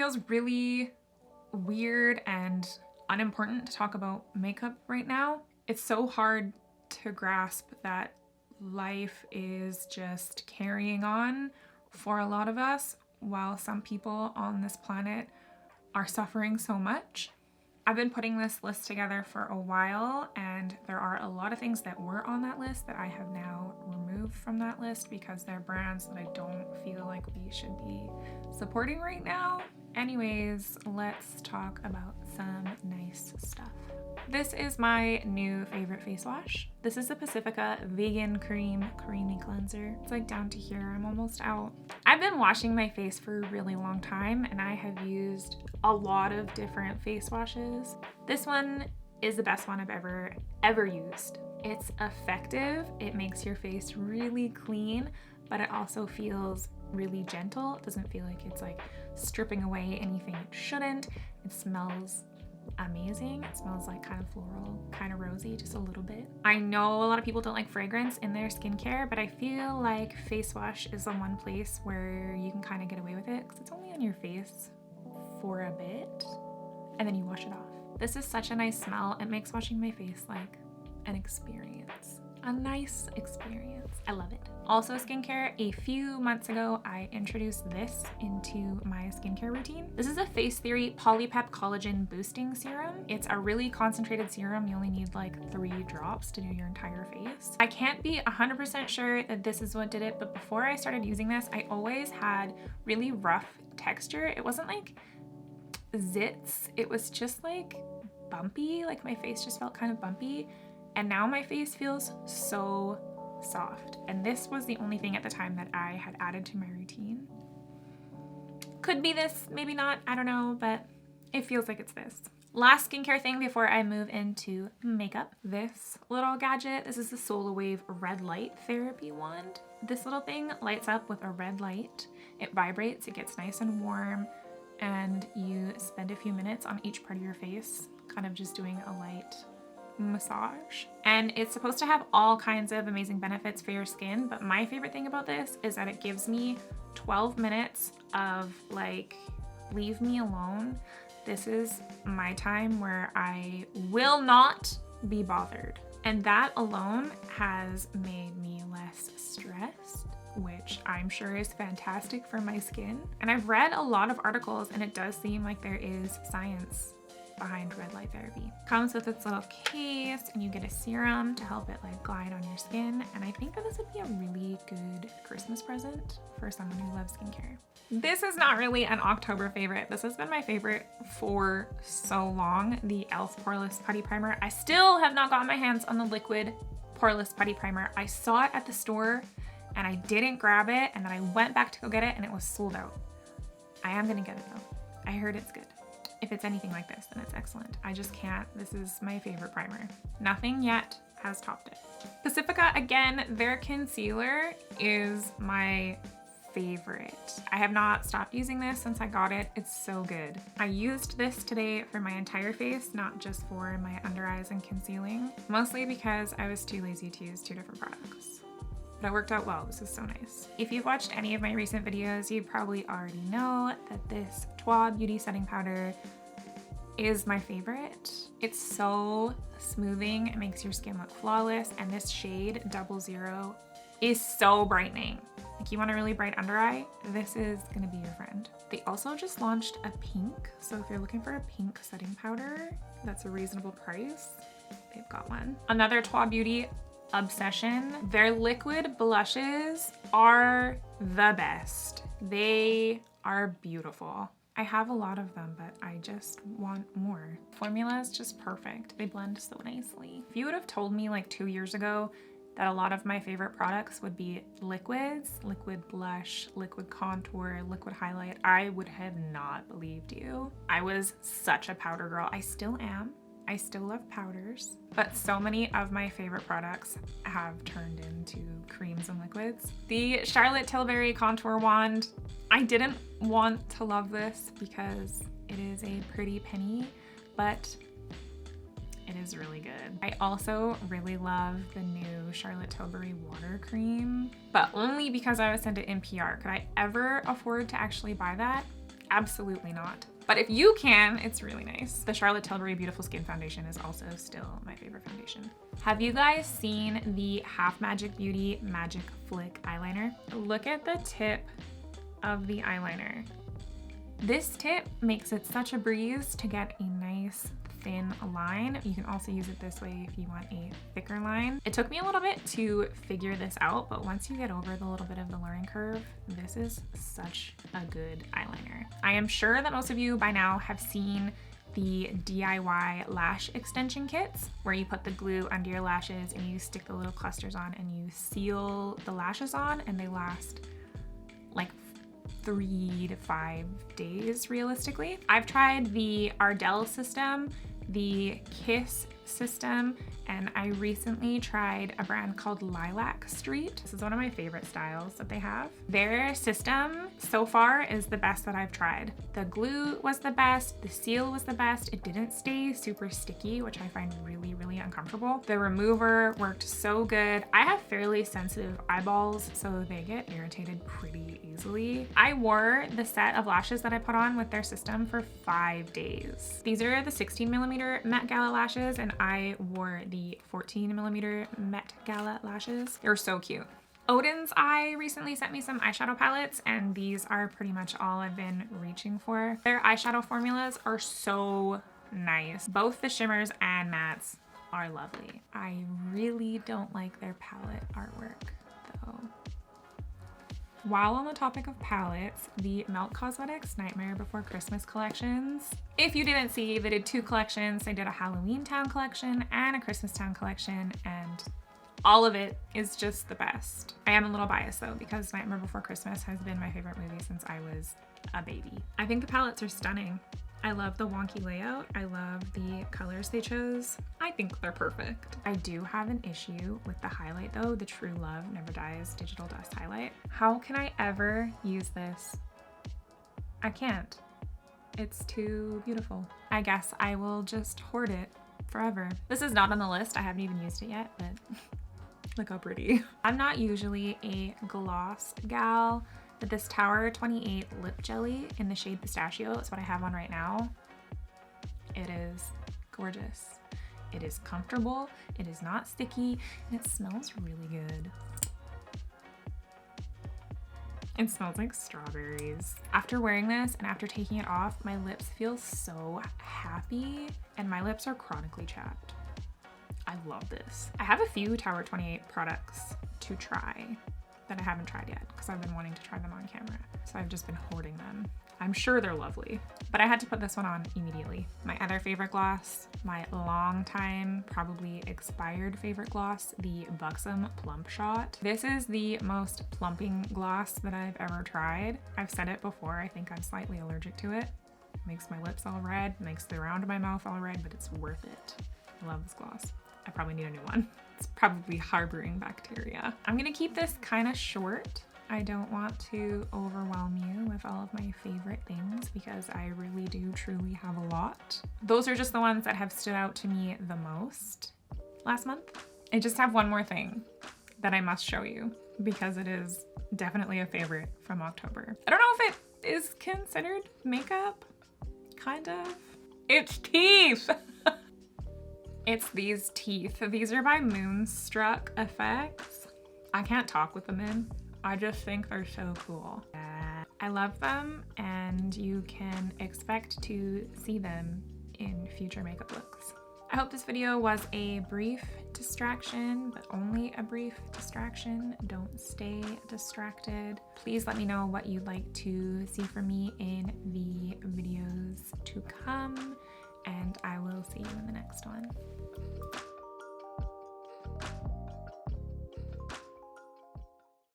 feels really weird and unimportant to talk about makeup right now. It's so hard to grasp that life is just carrying on for a lot of us, while some people on this planet are suffering so much. I've been putting this list together for a while, and there are a lot of things that were on that list that I have now removed from that list because they're brands that I don't feel like we should be supporting right now. Anyways, let's talk about some nice stuff. This is my new favorite face wash. This is the Pacifica Vegan Cream Creamy Cleanser. It's like down to here, I'm almost out. I've been washing my face for a really long time, and I have used a lot of different face washes. This one is the best one I've ever used. It's effective, it makes your face really clean, but it also feels really gentle. It doesn't feel like it's like stripping away anything it shouldn't. It smells amazing. It smells like kind of floral, kind of rosy, just a little bit. I know a lot of people don't like fragrance in their skincare, but I feel like face wash is the one place where you can kind of get away with it because it's only on your face for a bit and then you wash it off. This is such a nice smell. It makes washing my face like an experience. A nice experience. I love it. Also skincare, a few months ago, I introduced this into my skincare routine. This is a Face Theory Polypep Collagen Boosting Serum. It's a really concentrated serum. You only need like 3 drops to do your entire face. I can't be 100% sure that this is what did it, but before I started using this, I always had really rough texture. It wasn't like zits. It was just like bumpy. Like my face just felt kind of bumpy. And now my face feels so soft. And this was the only thing at the time that I had added to my routine. Could be this, maybe not, I don't know, but it feels like it's this. Last skincare thing before I move into makeup. This little gadget, this is the Solawave Red Light Therapy Wand. This little thing lights up with a red light. It vibrates, it gets nice and warm, and you spend a few minutes on each part of your face, kind of just doing a light massage. And it's supposed to have all kinds of amazing benefits for your skin, but my favorite thing about this is that it gives me 12 minutes of like, leave me alone. This is my time where I will not be bothered. And that alone has made me less stressed, which I'm sure is fantastic for my skin. And I've read a lot of articles, and it does seem like there is science behind red light therapy. Comes with its little case, and you get a serum to help it like glide on your skin. And I think that this would be a really good Christmas present for someone who loves skincare. This is not really an October favorite. This has been my favorite for so long, the e.l.f. Poreless Putty Primer. I still have not gotten my hands on the liquid Poreless Putty Primer. I saw it at the store and I didn't grab it, and then I went back to go get it and it was sold out. I am gonna get it though. I heard it's good. If it's anything like this, then it's excellent. I just can't. This is my favorite primer. Nothing yet has topped it. Pacifica, again, their concealer is my favorite. I have not stopped using this since I got it. It's so good. I used this today for my entire face, not just for my under eyes and concealing, mostly because I was too lazy to use 2 different products. But it worked out well. This is so nice. If you've watched any of my recent videos, you probably already know that this Trois Beauty Setting Powder is my favorite. It's so smoothing. It makes your skin look flawless. And this shade, 00, is so brightening. Like, you want a really bright under eye, this is gonna be your friend. They also just launched a pink. So if you're looking for a pink setting powder that's a reasonable price, they've got one. Another Trois Beauty obsession. Their liquid blushes are the best. They are beautiful. I have a lot of them, but I just want more. Formula is just perfect. They blend so nicely. If you would have told me like 2 years ago that a lot of my favorite products would be liquids, liquid blush, liquid contour, liquid highlight, I would have not believed you. I was such a powder girl. I still am. I still love powders, but so many of my favorite products have turned into creams and liquids. The Charlotte Tilbury Contour Wand, I didn't want to love this because it is a pretty penny, but it is really good. I also really love the new Charlotte Tilbury Water Cream, but only because I was sent it in PR. Could I ever afford to actually buy that? Absolutely not. But if you can, it's really nice. The Charlotte Tilbury Beautiful Skin Foundation is also still my favorite foundation. Have you guys seen the Half Magic Beauty Magic Flik eyeliner? Look at the tip of the eyeliner. This tip makes it such a breeze to get a nice thin line. You can also use it this way if you want a thicker line. It took me a little bit to figure this out, but once you get over the little bit of the learning curve, this is such a good eyeliner. I am sure that most of you by now have seen the DIY lash extension kits where you put the glue under your lashes and you stick the little clusters on and you seal the lashes on, and they last like 3 to 5 days realistically. I've tried the Ardell system, the Kiss system, and I recently tried a brand called Lilac Street. This is one of my favorite styles that they have. Their system so far is the best that I've tried. The glue was the best, the seal was the best. It didn't stay super sticky, which I find really, really uncomfortable. The remover worked so good. I have fairly sensitive eyeballs, so they get irritated pretty easily. I wore the set of lashes that I put on with their system for 5 days. These are the 16mm Met Gala lashes, and I wore the 14mm Met Gala lashes. They were so cute. Odens recently sent me some eyeshadow palettes, and these are pretty much all I've been reaching for. Their eyeshadow formulas are so nice. Both the shimmers and mattes are lovely. I really don't like their palette artwork though. While on the topic of palettes, the Melt Cosmetics Nightmare Before Christmas collections. If you didn't see, they did 2 collections. They did a Halloween Town collection and a Christmas Town collection, and all of it is just the best. I am a little biased though, because Nightmare Before Christmas has been my favorite movie since I was a baby. I think the palettes are stunning. I love the wonky layout. I love the colors they chose. I think they're perfect. I do have an issue with the highlight though, the True Love Never Dies Digital Dust Highlight. How can I ever use this? I can't. It's too beautiful. I guess I will just hoard it forever. This is not on the list. I haven't even used it yet, but look how pretty. I'm not usually a gloss gal, but this Tower 28 lip jelly in the shade Pistachio is what I have on right now. It is gorgeous. It is comfortable, it is not sticky, and it smells really good. It smells like strawberries. After wearing this and after taking it off, my lips feel so happy, and my lips are chronically chapped. I love this. I have a few Tower 28 products to try that I haven't tried yet because I've been wanting to try them on camera. So I've just been hoarding them. I'm sure they're lovely, but I had to put this one on immediately. My other favorite gloss, my long time, probably expired favorite gloss, the Buxom Plump Shot. This is the most plumping gloss that I've ever tried. I've said it before, I think I'm slightly allergic to it. Makes my lips all red, makes the round of my mouth all red, but it's worth it. I love this gloss. I probably need a new one. It's probably harboring bacteria. I'm gonna keep this kind of short. I don't want to overwhelm you with all of my favorite things because I really do truly have a lot. Those are just the ones that have stood out to me the most last month. I just have one more thing that I must show you because it is definitely a favorite from October. I don't know if it is considered makeup, kind of. It's teeth! It's these teeth. These are by Moonstruck Effects. I can't talk with them in. I just think they're so cool. I love them, and you can expect to see them in future makeup looks. I hope this video was a brief distraction, but only a brief distraction. Don't stay distracted. Please let me know what you'd like to see from me in the videos to come, and I will see you in the next one.